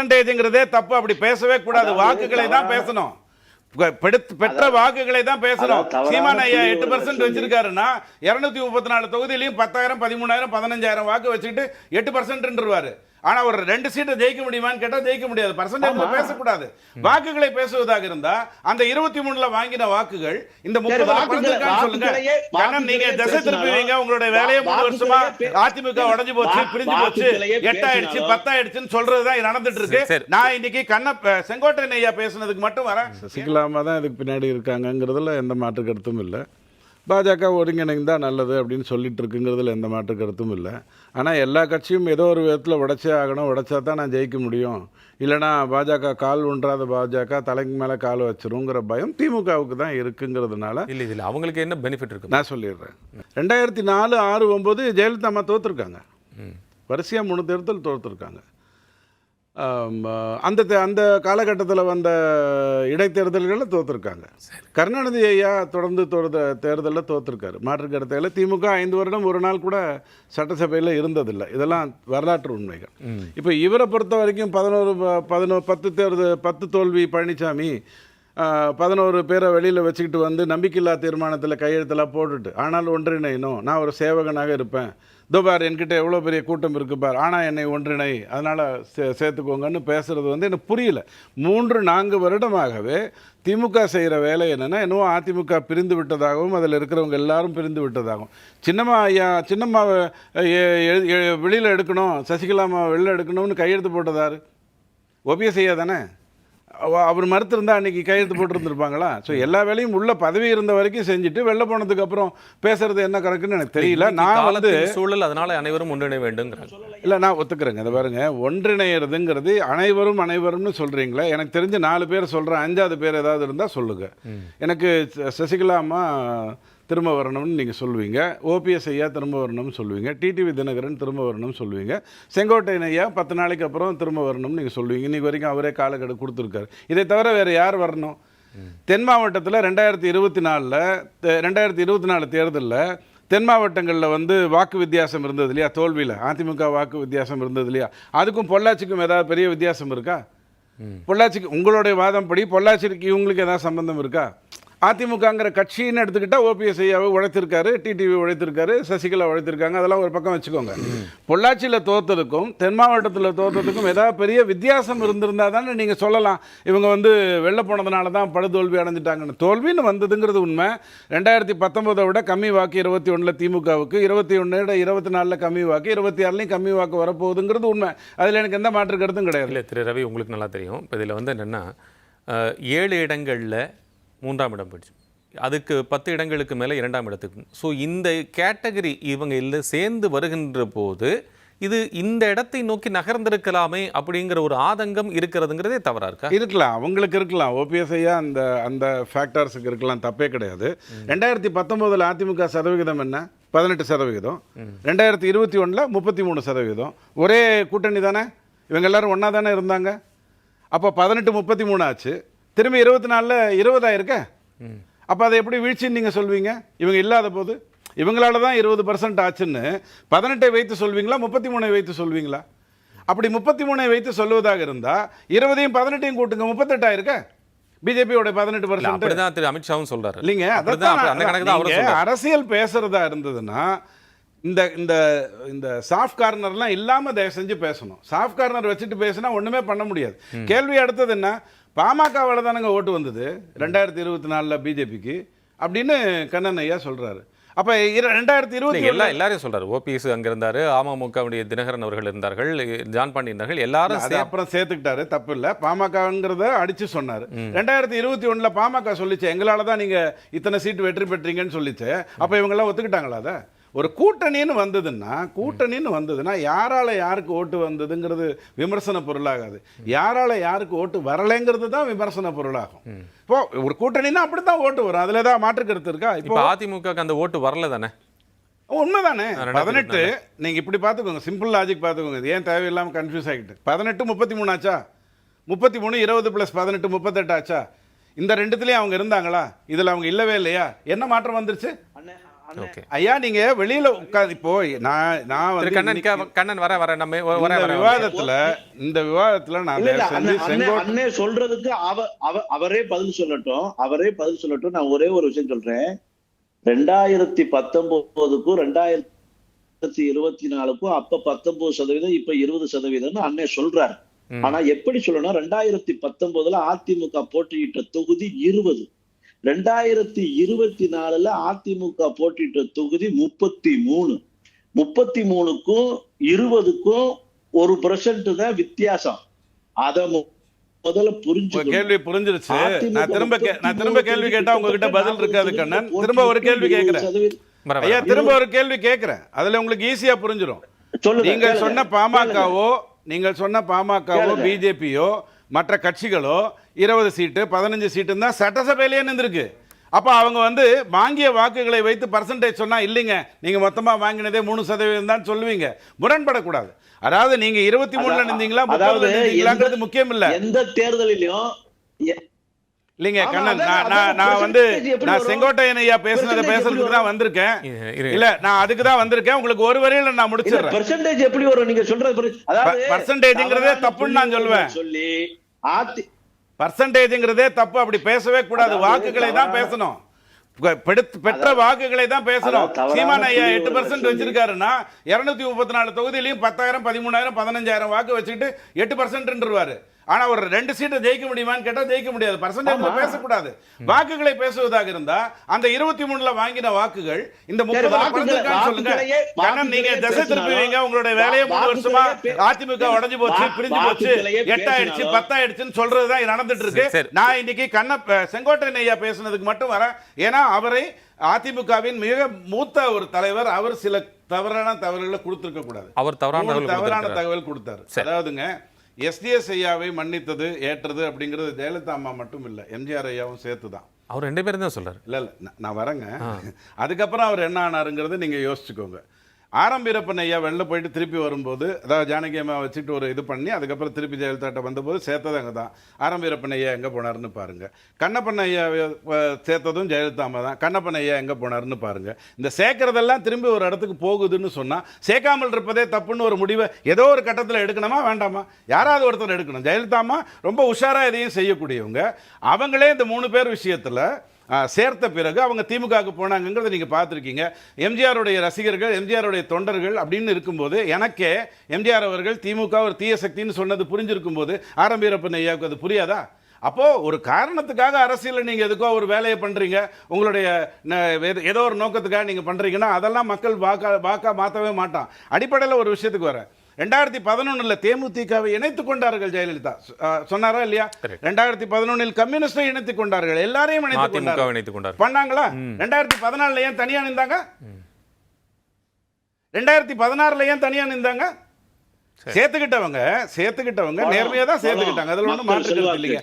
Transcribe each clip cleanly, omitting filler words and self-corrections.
பெர்சன்டேஜ்ங்கிறதே தப்பு. அப்படி பேசவே கூடாது. வாக்குகளை தான் பேசணும். பெற்ற வாக்குகளை தான் பேசணும். சீமான் ஐயா 8% வச்சிருக்காருன்னா 234 தொகுதியிலையும் 10,000 13,000 15,000 வாக்கு வச்சுக்கிட்டு 8%. ஆனா ஒரு 2 சீட்டை ஜெயிக்க முடியுமான்னு கேட்டா ஜெயிக்க முடியாது. பர்சன்டேஜ் பேசக்கூடாது. வாக்குகளை பேசுவதாக இருந்தா அந்த 23ல வாங்கின வாக்குகள் இந்த 30ல குறைஞ்சிருக்கான்னு சொல்லுங்க. கண்ணன், நீங்க திசை திருப்புவீங்க. உங்களுடைய வேலையை 3 வருஷமா அதிமுக உடைஞ்சு போச்சு, பிரிஞ்சு போச்சு, 8 ஆயிடுச்சு, 10 ஆயிடுச்சுன்னு சொல்றதுதான் நடந்துட்டு இருக்கு. நான் இன்னைக்கு செங்கோட்டையன் ஐயா பேசுனதுக்கு மட்டும் வரேன். சசிகலாமா தான் இதுக்கு பின்னாடி இருக்காங்கிறதுல எந்த மாற்று கருத்தும் இல்லை. பாஜக ஒருங்கிணைந்தா நல்லது அப்படின்னு சொல்லிட்டு இருக்குங்கிறதுல எந்த மாற்று கருத்தும் இல்லை. ஆனால் எல்லா கட்சியும் ஏதோ ஒரு விதத்தில் உடைச்சே ஆகணும், உடைச்சா தான் நான் ஜெயிக்க முடியும், இல்லைனா பாஜக கால் ஒன்றாத பாஜக தலைக்கு மேலே கால் வச்சிருங்கிற பயம் திமுகவுக்கு தான் இருக்குங்கிறதுனால இல்லை அவங்களுக்கு என்ன பெனிஃபிட் இருக்கு நான் சொல்லிடுறேன். 2004, 6, 9 ஜெயலலிதா அம்மா தோற்றுருக்காங்க. வரிசையாக 3 தேர்தல் தோற்றுருக்காங்க. அந்த காலகட்டத்தில் வந்த இடைத்தேர்தல்களில் தோற்றுருக்காங்க. கருணாநிதி ஐயா தொடர்ந்து தேர்தலில் தோற்றுருக்காரு. மாற்று கருத்தையில் திமுக 5 வருடம் ஒரு நாள் கூட சட்டசபையில் இருந்ததில்லை. இதெல்லாம் வரலாற்று உண்மைகள். இப்போ இவரை பொறுத்த வரைக்கும் 10 தோல்வி பழனிசாமி, 11 பேரை வெளியில் வச்சுக்கிட்டு வந்து நம்பிக்கையில்லா தீர்மானத்தில் கையெழுத்தெல்லாம் போட்டுட்டு, ஆனால் ஒன்றிணையணும், நான் ஒரு சேவகனாக இருப்பேன், பார் என்கிட்ட எவ்வளோ பெரிய கூட்டம் இருக்கு பார், ஆனால் என்னை ஒன்றிணை, அதனால் சேர்த்துக்கோங்கன்னு பேசுகிறது வந்து எனக்கு புரியல. 3-4 வருடமாகவே திமுக செய்கிற வேலை என்னென்னா, என்னவோ அதிமுக பிரிந்து விட்டதாகவும் அதில் இருக்கிறவங்க எல்லாரும் பிரிந்து விட்டதாகவும். சின்னம்மாவை வெளியில் எடுக்கணும், சசிகலாமா வெளியில் எடுக்கணும்னு கையெழுத்து போட்டதாரு ஓபிஎஸ் ஐயா தானே. அவர் மறுத்திருந்தா அன்றைக்கி கையெழுத்து போட்டுருந்துருப்பாங்களா? ஸோ எல்லா வேலையும் உள்ள பதவி இருந்த வரைக்கும் செஞ்சுட்டு வெளில போனதுக்கு அப்புறம் பேசுறது என்ன கணக்குன்னு எனக்கு தெரியல. நான் வந்து சூழல் அதனால அனைவரும் ஒன்றிணைய வேண்டும் இல்லை, நான் ஒத்துக்கிறேங்க. அதை பாருங்க, ஒன்றிணையிறதுங்கிறது அனைவரும்னு சொல்கிறீங்களே. எனக்கு தெரிஞ்ச 4 பேர் சொல்கிறேன், 5ஆவது பேர் ஏதாவது இருந்தால் சொல்லுங்கள். எனக்கு சசிகலா அம்மா திரும்ப வரணும்னு நீங்கள் சொல்லுவீங்க, ஓபிஎஸ் ஐயா திரும்ப வரணும்னு சொல்லுவீங்க, டிடிவி தினகரன் திரும்ப வரணும்னு சொல்லுவீங்க, செங்கோட்டையன் ஐயா 10 நாளைக்கு அப்புறம் திரும்ப வரணும்னு நீங்கள் சொல்லுவீங்க. இன்றைக்கி வரைக்கும் அவரே காலக்கெடு கொடுத்துருக்காரு. இதை தவிர வேறு யார் வரணும்? தென் மாவட்டத்தில் 2024 தேர்தலில் தென் மாவட்டங்களில் வந்து வாக்கு வித்தியாசம் இருந்தது இல்லையா? தோல்வியில் அதிமுக வாக்கு வித்தியாசம் இருந்தது இல்லையா? அதுக்கும் பொள்ளாச்சிக்கும் ஏதாவது பெரிய வித்தியாசம் இருக்கா? பொள்ளாச்சிக்கு உங்களுடைய வாதம் படி பொள்ளாச்சிக்கு இவங்களுக்கு ஏதாவது சம்பந்தம் இருக்கா? அதிமுகங்கிற கட்சின்னு எடுத்துக்கிட்டால் ஓபிஎஸ் ஐயாவை உழைத்திருக்காரு, டிடிவி உழைத்திருக்காரு, சசிகலா உழைத்திருக்காங்க, அதெல்லாம் ஒரு பக்கம் வச்சுக்கோங்க. பொள்ளாச்சியில் தோற்றதுக்கும் தென் மாவட்டத்தில் தோற்றதுக்கும் ஏதாவது பெரிய வித்தியாசம் இருந்திருந்தால் தானே நீங்கள் சொல்லலாம் இவங்க வந்து வெளில போனதுனால தான் படுதோல்வி அடைஞ்சிட்டாங்கன்னு. தோல்வின்னு வந்ததுங்கிறது உண்மை. 2019 விட கம்மி வாக்கு 21 திமுகவுக்கு, 21 24 கம்மி வாக்கு, 26 கம்மி வாக்கு வரப்போகுதுங்கிறது உண்மை. அதில் எனக்கு எந்த மாற்று கருத்தும் கிடையாது. இல்லை திரு ரவி, உங்களுக்கு நல்லா தெரியும். இப்போ இதில் வந்து என்னென்னா 7 இடங்களில் 3ஆம் இடம் போயிடுச்சு, அதுக்கு 10 இடங்களுக்கு மேலே 2ஆம் இடத்துக்கு. ஸோ இந்த கேட்டகரி இவங்க இல்லை சேர்ந்து வருகின்ற போது இது இந்த இடத்தை நோக்கி நகர்ந்திருக்கலாமே அப்படிங்கிற ஒரு ஆதங்கம் இருக்கிறதுங்கிறதே தவறா இருக்கா? இருக்கலாம், அவங்களுக்கு இருக்கலாம். ஓபிஎஸ் ஐயா அந்த ஃபேக்டர்ஸுக்கு இருக்கலாம், தப்பே கிடையாது. 2019 அதிமுக சதவிகிதம் என்ன? 18%. 2021 33%. ஒரே கூட்டணி தானே, இவங்க எல்லாரும் ஒன்றா தானே இருந்தாங்க. அப்போ 18 33 ஆச்சு. திரும்பி 24 20 ஆயிருக்க. அப்போ அதை எப்படி வீழ்ச்சின்னு நீங்கள் சொல்வீங்க? இவங்க இல்லாத போது இவங்களால தான் 20% ஆச்சுன்னு 18 வைத்து சொல்வீங்களா, 33 வைத்து சொல்வீங்களா? அப்படி 33 வைத்து சொல்வதாக இருந்தால் 20 18 கூட்டுங்க, 38 ஆயிருக்க. பிஜேபியோட 18% திரு அமித்ஷாவும் சொல்றாரு இல்லைங்க. அதான் அரசியல் பேசுறதா இருந்ததுன்னா இந்த இந்த இந்த சாஃப்ட் கார்னர்லாம் இல்லாமல் தயவு செஞ்சு பேசணும். சாஃப்ட் கார்னர் வச்சுட்டு பேசினா ஒன்றுமே பண்ண முடியாது. கேள்வி அடுத்தது என்ன? பாமகவால் தானங்க ஓட்டு வந்தது 2024 பிஜேபிக்கு அப்படின்னு கண்ணன் ஐயா சொல்கிறாரு. அப்போ 2020 எல்லாரையும் சொல்கிறார். ஓபிஎஸ் அங்கே இருந்தார், அமமுகவுடைய தினகரன் அவர்கள் இருந்தார்கள், ஜான் பாண்டி இருந்தார்கள், எல்லாரும் அப்புறம் சேர்த்துக்கிட்டாரு, தப்பு இல்லை. பாமகங்கிறத அடித்து சொன்னார். 2021 பாமக சொல்லிச்சு எங்களால் தான் நீங்கள் இத்தனை சீட்டு வெற்றி பெற்றீங்கன்னு சொல்லிச்சு. அப்போ இவங்கெல்லாம் ஒத்துக்கிட்டாங்களா? அதை ஒரு கூட்டணின்னு வந்ததுன்னா யாரால யாருக்கு ஓட்டு வந்ததுங்கிறது விமர்சன பொருளாகாது, யாரால யாருக்கு ஓட்டு வரலைங்கிறது தான் விமர்சன பொருளாகும். இப்போ ஒரு கூட்டணின்னா அப்படித்தான் ஓட்டு வரும், அதுல ஏதாவது மாற்று கருத்து இருக்கா? இப்போ அதிமுக அந்த ஓட்டு வரல தானே, உண்மைதானே. 18 நீங்க இப்படி பார்த்துக்கோங்க, சிம்பிள் லாஜிக் பார்த்துக்கோங்க, ஏன் தேவையில்லாமல் கன்ஃபியூஸ் ஆகிட்டு. 18 33 ஆச்சா? 33 20 + 18 38 ஆச்சா? இந்த ரெண்டுத்துலேயும் அவங்க இருந்தாங்களா? இதில் அவங்க இல்லவே இல்லையா? என்ன மாற்றம் வந்துருச்சு? ஓகே ஐயா நீங்க வெளியில உட்கார்ந்து இப்போ நான் திரு வந்து கண்ணன் கண்ணன் வர நம்ம வர இந்த வர விவாதத்துல நான் இல்ல, இல்ல, தயவு செஞ்சு செங்கோட்டை அண்ணே சொல்றதுக்கு அவரே பதில் சொல்லட்டும். நான் ஒரே ஒரு விஷயம் சொல்றேன். 2019க்கும் 2024க்கும் அப்ப 19% இப்ப 20% அண்ணே சொல்றாரு. ஆனா எப்படி சொல்லணும், 2019ல அதிமுக போட்டியிட்ட தொகுதி 20, 2024ல அதிமுக போட்டியிட்ட தொகுதி 33. 33க்கும் 20க்கும் 1% தான் வித்தியாசம். அத முதல்ல புரிஞ்சு கேள்வி புரிஞ்சிருச்சு. நான் திரும்ப கேள்வி கேட்டா உங்ககிட்ட பதில் இருக்காது கண்ணன். திரும்ப ஒரு கேள்வி கேட்கிறேன் ஐயா, திரும்ப ஒரு கேள்வி கேட்கிறேன். அதுல உங்களுக்கு ஈஸியா புரிஞ்சிடும். நீங்கள் சொன்ன பாமகவோ பிஜேபியோ மற்ற கட்சிகளோ 20 சீட்டு 15 சீட்டு தான் சட்டசபையிலேயே நின்றுருக்கு. அப்ப அவங்க வந்து வாங்கிய வாக்குகளை வைத்து பர்சன்டேஜ் சொன்னா இல்லைங்க, நீங்க மொத்தமா வாங்கினதே 3% தான் சொல்லுவீங்க. முரண்படக்கூடாது. அதாவது நீங்க 23ல நின்றீங்களா 30ல நின்றீங்களாங்கிறது முக்கியம் இல்ல. எந்த தேர்தலிலும் இல்லைங்க கண்ணன், நான் செங்கோட்டையன் ஐயா பேசுறதுக்கு தான் வந்திருக்கேன். இல்ல நான் அதுக்கு தான் வந்திருக்கேன். உங்களுக்கு ஒரு வரையில நான் முடிச்சிடுறேன். பெர்சன்டேஜ் எப்படி வரும் நீங்க சொல்றது? அதாவது பர்சன்டேஜ்ங்கிறதே தப்புன்னு நான் சொல்லுவேன். சொல்லி பர்சன்டேஜ்ங்கிறதே தப்பு. அப்படி பேசவே கூடாது. வாக்குகளை தான் பேசணும். பெற்ற வாக்குகளை தான் பேசணும். சீமான் ஐயா 8% வச்சிருக்காருன்னா 234 தொகுதியிலையும் 10,000 13,000 15,000 வாக்கு வச்சுக்கிட்டு 8%. ஆனா ஒரு 2 சீட்டை ஜெயிக்க முடியுமான்னு கேட்டா ஜெயிக்க முடியாது. பர்சன்டேஜ்ல பேசக்கூடாது. வாக்குகளை பேசுவதாக இருந்தா அந்த 23ல வாங்கின வாக்குகள் இந்த 30 சொல்லுங்க. நீங்க திசை திருப்புவீங்க. உங்களுடைய வேலையை 3 வருஷமா அதிமுக உடைஞ்சு போச்சு, பிரிஞ்சு போச்சு, 8 ஆயிடுச்சு 10 ஆயிடுச்சுன்னு சொல்றதுதான் நடந்துட்டு இருக்கு. நான் இன்னைக்கு செங்கோட்டையன் ஐயா பேசுனதுக்கு மட்டும் வரேன். ஏன்னா அவரை அதிமுகவின் மிக மூத்த ஒரு தலைவர். அவர் சில தவறான தகவல்களை கொடுத்திருக்க கூடாது. அவர் தவறான தகவல் கொடுத்தாரு. அதாவதுங்க, எஸ்டிஎஸ் ஐயாவை மன்னித்தது ஏற்றது அப்படிங்கிறது ஜெயலலிதா அம்மா மட்டும் இல்லை, எம்ஜிஆர் ஐயாவும் சேர்த்து தான். அவர் 2 பேரும் தான் சொல்றாரு. இல்லை நான் வரேங்க. அதுக்கப்புறம் அவர் என்ன ஆனாருங்கிறத நீங்கள் யோசிச்சுக்கோங்க. ஆரம் வீரப்பன் ஐயா வெளில போயிட்டு திருப்பி வரும்போது, அதாவது ஜானகி அம்மா வச்சுட்டு ஒரு இது பண்ணி அதுக்கப்புறம் திருப்பி ஜெயலலிதாட்ட வந்தபோது சேர்த்தது அங்கே தான். ஆரம் வீரப்பன் ஐயா எங்கே போனார்னு பாருங்க. கண்ணப்பன் ஐயா சேர்த்ததும் ஜெயலலிதா அம்மா தான். கண்ணப்பன் ஐயா எங்கே போனார்னு பாருங்க. இந்த சேர்க்கறதெல்லாம் திரும்பி ஒரு இடத்துக்கு போகுதுன்னு சொன்னால் சேர்க்காமல் இருப்பதே தப்புன்னு ஒரு முடிவை ஏதோ ஒரு கட்டத்தில் எடுக்கணுமா வேண்டாமா? யாராவது ஒருத்தர் எடுக்கணும். ஜெயலலிதா அம்மா ரொம்ப உஷாராக எதையும் செய்யக்கூடியவங்க. அவங்களே இந்த 3 பேர் விஷயத்தில் சேர்த்த பிறகு அவங்க திமுகவுக்கு போனாங்கிறத நீங்கள் பார்த்துருக்கீங்க. எம்ஜிஆருடைய ரசிகர்கள், எம்ஜிஆருடைய தொண்டர்கள் அப்படின்னு இருக்கும்போது எனக்கே எம்ஜிஆர் அவர்கள் திமுக ஒரு தீய சக்தின்னு சொன்னது புரிஞ்சிருக்கும் போது ஆரம் வீரப்பன் ஐயாவுக்கு அது புரியாதா? அப்போது ஒரு காரணத்துக்காக அரசியலில் நீங்கள் எதுக்கோ ஒரு வேலையை பண்ணுறீங்க, உங்களுடைய ஏதோ ஒரு நோக்கத்துக்காக நீங்கள் பண்ணுறீங்கன்னா அதெல்லாம் மக்கள் வாக்கா மாற்றவே மாட்டான். அடிப்படையில் ஒரு விஷயத்துக்கு வரேன். 2011 தேமுதிகவை இணைத்துக் கொண்டார்கள் ஜெயலலிதா. சொன்னாரா இல்லையா? 2011 கம்யூனிஸ்டை இணைத்துக் கொண்டார்கள். எல்லாரையும் இணைத்துக் கொண்டார்கள். பண்ணாங்களா? 2014 ஏன் தனியா நின்றாங்க? 2016 ஏன் தனியா நின்றாங்க? சேர்த்துக்கிட்டவங்க நேர்மையா தான் சேர்த்துக்கிட்டாங்க. அதுல ஒண்ணும் மாற்று கருத்து இல்லைங்க.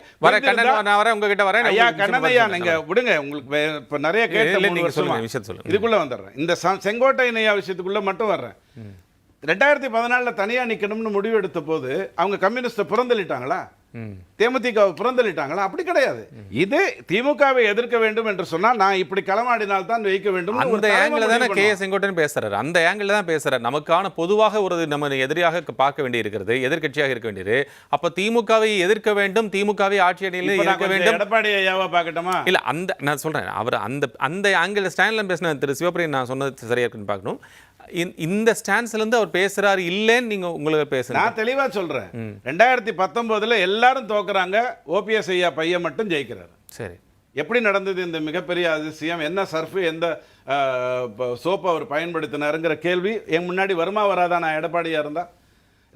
ஐயா கண்ணனையா நீங்க விடுங்க. உங்களுக்கு இப்ப நிறைய கேட்டு இதுக்குள்ள வந்துடுறேன். இந்த செங்கோட்டையன் ஐயா விஷயத்துக்குள்ள மட்டும் வர்றேன். 2014 தனியா நிக்கணும்னு முடிவு எடுத்த போது அவங்க கம்யூனிஸ்ட புறந்தள்ளிட்டாங்களா? தேமுதிகவை புறந்தள்ளிட்டாங்களா? அப்படி கிடையாது. இது திமுகவை எதிர்க்க வேண்டும் என்று சொன்னால் நான் இப்படி களமாடினால் தான் வைக்க வேண்டும். அந்த ஆங்கிள் தானே கே செங்கோட்டையன் பேசுறாரு. அந்த ஆங்கிள் தான் பேசுறாரு. நமக்கான பொதுவாக ஒரு நம்ம எதிரியாக பார்க்க வேண்டி இருக்கிறது, எதிர்க்கட்சியாக இருக்க வேண்டியது. அப்ப திமுகவை எதிர்க்க வேண்டும், திமுகவை ஆட்சி அணியில் இருக்க வேண்டும். எடப்பாடி ஐயாவா பார்க்கட்டுமா? இல்ல அந்த நான் சொல்றேன், அவர் அந்த ஆங்கிள் ஸ்டாண்ட்ல பேசின திரு சிவபிரியன் நான் சொன்னது சரியா இருக்குன்னு பார்க்கணும். இந்த ஸ்டான்ஸ்ல இருந்து அவர் பேசுறாரு இல்லன்னு நீங்க உங்களுக்கு பேசுங்க. நான் தெளிவா சொல்றேன். 2019 எல்லாரும் தோக்குறாங்க, ஓபிஎஸ் ஐயா பையன் மட்டும் ஜெயிக்கிறாரு. சரி, எப்படி நடந்தது இந்த மிகப்பெரிய அதிசயம்? என்ன சர்ஃப், எந்த சோப்பு அவர் பயன்படுத்தினாருங்கிற கேள்வி என் முன்னாடி வருமா வராதா? நான் எடப்பாடியா இருந்தா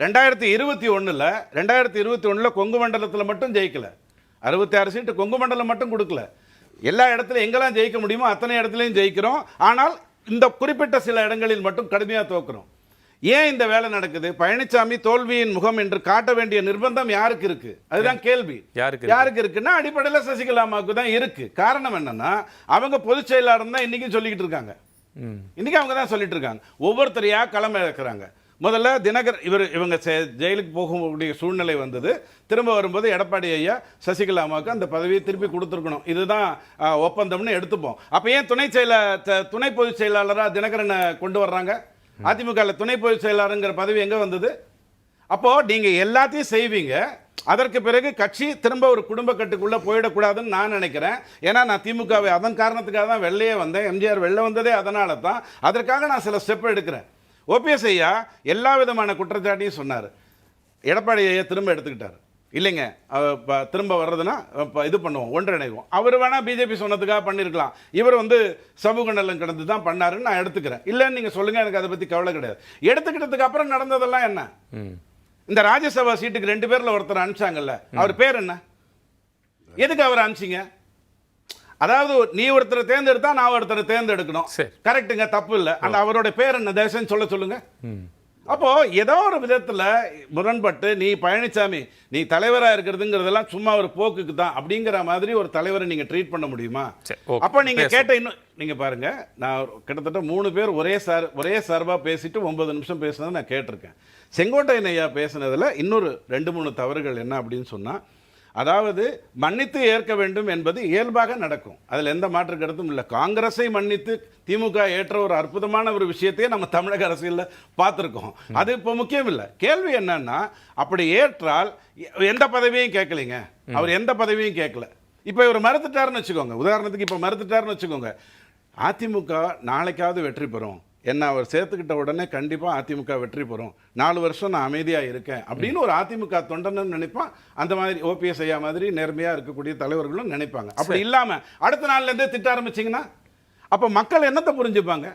2021 கொங்கு மண்டலத்தில் மட்டும் ஜெயிக்கல. 66 சீட்டு கொங்கு மண்டலம் மட்டும் கொடுக்கல. எல்லா இடத்துலையும் எங்கெல்லாம் ஜெயிக்க முடியுமோ அத்தனை இடத்துலையும் ஜெயிக்கிறோம். ஆனால் இந்த குறிப்பிட்ட சில இடங்களில் மட்டும் கடுமையாக தோக்குறோம். ஏன் இந்த வேலை நடக்குது? பழனிசாமி தோல்வியின் முகம் என்று காட்ட வேண்டிய நிர்பந்தம் யாருக்கு இருக்கு? அதுதான் கேள்வி. யாருக்கு இருக்குன்னா அடிப்படையில் சசிகலாமாவுக்கு தான் இருக்கு. காரணம் என்னன்னா அவங்க பொதுச் செயலாளர் தான் இன்னைக்கும் சொல்லிக்கிட்டு இருக்காங்க. இன்னைக்கு அவங்க தான் சொல்லிட்டு இருக்காங்க. ஒவ்வொருத்தரையா களம் இழக்கிறாங்க. முதல்ல தினகர் இவங்க ஜெயிலுக்கு போகக்கூடிய சூழ்நிலை வந்தது. திரும்ப வரும்போது எடப்பாடி ஐயா சசிகலா அம்மாவுக்கு அந்த பதவியை திருப்பி கொடுத்துருக்கணும். இதுதான் ஒப்பந்தம்னு எடுத்துப்போம். அப்போ ஏன் துணை பொதுச் செயலாளராக தினகரனை கொண்டு வர்றாங்க? அதிமுக துணை பொதுச் செயலாளருங்கிற பதவி எங்கே வந்தது? அப்போ நீங்க எல்லாத்தையும் செய்வீங்க, அதற்கு பிறகு கட்சி திரும்ப ஒரு குடும்ப கட்டுக்குள்ள போயிடக்கூடாதுன்னு நான் நினைக்கிறேன். ஏன்னா நான் திமுகவை அதன் காரணத்துக்காக தான் வெளியே வந்தேன். எம்ஜிஆர் வெளில வந்ததே அதனால தான். அதற்காக நான் சில ஸ்டெப் எடுக்கிறேன். ஓபிஎஸ் ஐயா எல்லா விதமான குற்றச்சாட்டையும் சொன்னார். எடப்பாடி ஐயா திரும்ப எடுத்துக்கிட்டார். இல்லைங்க திரும்ப வர்றதுன்னா இது பண்ணுவோம், ஒன்றிணைவோம். அவர் வேணா பிஜேபி சொன்னதுக்காக பண்ணியிருக்கலாம். இவர் சமூக நலன் கடந்து தான் பண்ணாருன்னு நான் எடுத்துக்கிறேன். இல்லைன்னு நீங்கள் சொல்லுங்கள், எனக்கு அதை பற்றி கவலை கிடையாது. எடுத்துக்கிட்டதுக்கு அப்புறம் நடந்ததெல்லாம் என்ன? இந்த ராஜ்யசபா சீட்டுக்கு 2 பேர்ல ஒருத்தர் அனுப்பிச்சாங்கல்ல, அவர் பேர் என்ன? எதுக்கு அவர் அனுப்பிச்சிங்க? அதாவது நீ ஒருத்தரை தேர்ந்தெடுத்தா நான் ஒருத்தரை தேர்ந்தெடுக்கணும். கரெக்டுங்க, தப்பு இல்லை. அந்த அவரோட பேர் என்ன தயவுசெய்து சொல்லுங்க. அப்போ ஏதோ ஒரு விதத்துல முரண்பட்டு நீ பழனிசாமி நீ தலைவரா இருக்கிறதுங்கிறதெல்லாம் சும்மா ஒரு போக்குக்கு தான் அப்படிங்கிற மாதிரி ஒரு தலைவரை நீங்க ட்ரீட் பண்ண முடியுமா? அப்ப நீங்க கேட்ட இன்னும் நீங்க பாருங்க, நான் கிட்டத்தட்ட 3 பேர் ஒரே சார்பா பேசிட்டு 9 நிமிஷம் பேசுனதை நான் கேட்டிருக்கேன். செங்கோட்டையன் ஐயா பேசுனதுல இன்னொரு 2-3 தவறுகள் என்ன அப்படின்னு சொன்னா, அதாவது மன்னித்து ஏற்க வேண்டும் என்பது இயல்பாக நடக்கும். அதில் எந்த மாற்று கருத்தும் இல்லை. காங்கிரஸை மன்னித்து திமுக ஏற்ற ஒரு அற்புதமான ஒரு விஷயத்தையே நம்ம தமிழக அரசியலில் பார்த்துருக்கோம். அது இப்போ முக்கியம் இல்லை. கேள்வி என்னன்னா, அப்படி ஏற்றால் எந்த பதவியும் கேட்கலைங்க, அவர் எந்த பதவியும் கேட்கல. இப்போ இவர் மறுத்துட்டாருன்னு வச்சுக்கோங்க, உதாரணத்துக்கு இப்போ மறுத்துட்டாருன்னு வச்சுக்கோங்க, அதிமுக நாளைக்காவது வெற்றி பெறும், என்ன அவர் சேர்த்துக்கிட்ட உடனே கண்டிப்பாக அதிமுக வெற்றி பெறும், 4 வருஷம் நான் அமைதியாக இருக்கேன் அப்படின்னு ஒரு அதிமுக தொண்டன்னு நினைப்பான். அந்த மாதிரி ஓபிஎஸ் ஐயா மாதிரி நேர்மையாக இருக்கக்கூடிய தலைவர்களும் நினைப்பாங்க. அப்படி இல்லாமல் அடுத்த நாள்லேருந்தே திட்ட ஆரம்பிச்சிங்கன்னா அப்போ மக்கள் என்னத்தை புரிஞ்சுப்பாங்க?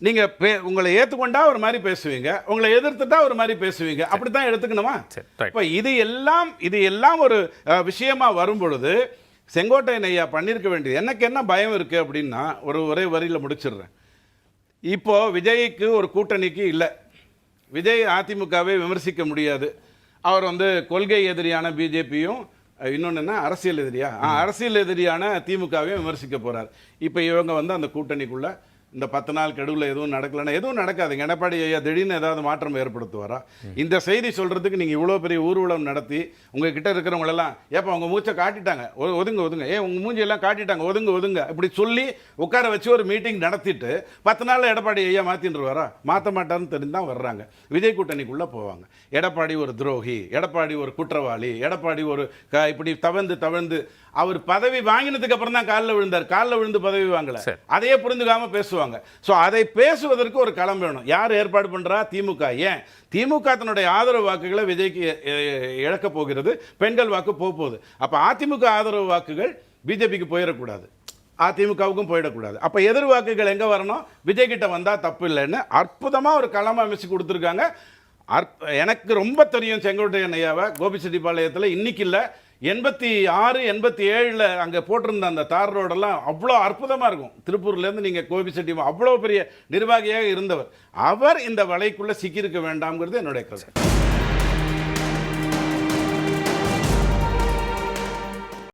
நீங்கள் உங்களை ஏற்றுக்கொண்டா ஒரு மாதிரி பேசுவீங்க, உங்களை எதிர்த்துட்டா ஒரு மாதிரி பேசுவீங்க. அப்படி தான் எடுத்துக்கணுமா? இப்போ இது எல்லாம் ஒரு விஷயமா வரும் பொழுது செங்கோட்டையன் ஐயா பண்ணியிருக்க வேண்டியது, எனக்கு என்ன பயம் இருக்குது அப்படின்னா, ஒரே வரியில் முடிச்சிடுறேன். இப்போ விஜய்க்கு ஒரு கூட்டணிக்கு இல்லை. விஜய் அதிமுகவை விமர்சிக்க முடியாது. அவர் கொள்கை எதிரியான பிஜேபியும் இன்னொன்று என்ன அரசியல் எதிரியா அரசியல் எதிரியான திமுகவையும் விமர்சிக்க போறார். இப்போ இவங்க அந்த கூட்டணிக்குள்ள இந்த 10 நாள் கெடுவில் எதுவும் நடக்கலன்னா எதுவும் நடக்காதுங்க. எடப்பாடி ஐயா திடீர்னு ஏதாவது மாற்றம் ஏற்படுத்துவாரா? இந்த செய்தி சொல்றதுக்கு நீங்கள் இவ்வளோ பெரிய ஊர்வலம் நடத்தி உங்ககிட்ட இருக்கிறவங்களெல்லாம் ஏப்பா உங்கள் மூச்சை காட்டிட்டாங்க, ஒதுங்க உங்கள் மூஞ்சியெல்லாம் காட்டிட்டாங்க, ஒதுங்க இப்படி சொல்லி உட்கார வச்சு ஒரு மீட்டிங் நடத்திட்டு 10 நாளில் எடப்பாடி ஐயா மாற்றின்றுவாரா? மாற்ற மாட்டார்னு தெரிஞ்சு தான் வர்றாங்க. விஜய் கூட்டணிக்குள்ளே போவாங்க. எடப்பாடி ஒரு துரோகி, எடப்பாடி ஒரு குற்றவாளி, எடப்பாடி ஒரு இப்படி தவழ்ந்து அவர் பதவி வாங்கினதுக்கு அப்புறம் தான் காலில் விழுந்தார். காலில் விழுந்து பதவி வாங்கல, அதையே புரிஞ்சுக்காம பேசுவாங்க. ஸோ அதை பேசுவதற்கு ஒரு களம் வேணும். யார் ஏற்பாடு பண்றா? திமுக. ஏன் திமுக தன்னுடைய ஆதரவு வாக்குகளை விஜய்க்கு இழக்க போகிறது, பெண்கள் வாக்கு போகுது. அப்ப அதிமுக ஆதரவு வாக்குகள் பிஜேபிக்கு போயிடக்கூடாது, அதிமுகவுக்கும் போயிடக்கூடாது. அப்ப எதிர் வாக்குகள் எங்க வரணும்? விஜய் கிட்ட வந்தா தப்பு இல்லைன்னு அற்புதமா ஒரு களம் அமைச்சு கொடுத்துருக்காங்க. எனக்கு ரொம்ப தெரியும் செங்கோட்டையன் ஐயாவை. கோபிச்செட்டிப்பாளையத்தில் இன்னைக்கு இல்லை, 86, 87 அங்கே போட்டிருந்த அந்த தார் ரோடெல்லாம் அவ்வளோ அற்புதமாக இருக்கும். திருப்பூர்லேருந்து நீங்கள் கோபிச்செட்டி அவ்வளோ பெரிய நிர்வாகியாக இருந்தவர். அவர் இந்த வலைக்குள்ளே சிக்கியிருக்க வேண்டாம்ங்கிறது என்னுடைய கருத்து.